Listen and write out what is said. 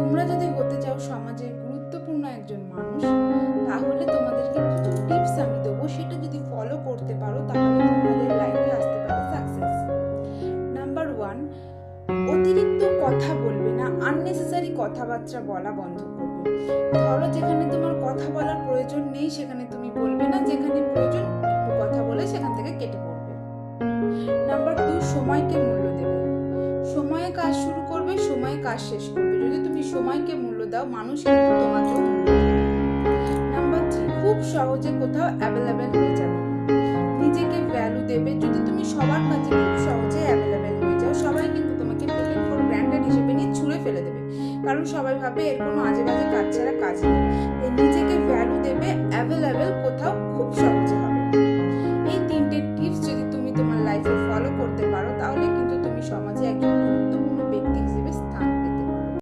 তোমরা যদি হতে চাও সমাজের গুরুত্বপূর্ণ একজন মানুষ, তাহলে তোমাদেরকে কিছু টিপস আমি দেবো, সেটা যদি ফলো করতে পারো তাহলে তোমাদের লাইফে আসতে পারে সাকসেস। নাম্বার 1, অতিরিক্ত কথা বলবে না, আননেসেসারি কথাবার্তা বলা বন্ধ করবে। ধরো যেখানে তোমার কথা বলার প্রয়োজন নেই সেখানে তুমি বলবে না, যেখানে প্রয়োজন একটু কথা বলে সেখান থেকে কেটে পড়বে। নাম্বার 2, সময়কে মূল্য দেবে। সময়ে কাজ শুরু করবে, সময়ে কাজ শেষ করবে। যদি তুমি সময়কে মূল্য দাও, মানুষ কিন্তু তোমাকেও মূল্য দেবে। নাম্বার 3, খুব সহজে কোথাও অ্যাভেলেবেল হয়ে যাবে। নিজেকে ভ্যালু দেবে। যদি তুমি সবার কাছে খুব সহজে অ্যাভেলেবেল হয়ে যাও, সবাই কিন্তু তোমাকে টেকেন ফর গ্র্যান্টেড হিসেবে নিয়ে ছুঁড়ে ফেলে দেবে, কারণ সবাই ভাবে এর কোনো আজে বাজে কাজ ছাড়া কাজ নেই। নিজেকে ভ্যালু দেবে, অ্যাভেলেবেল কোথাও খুব সহজে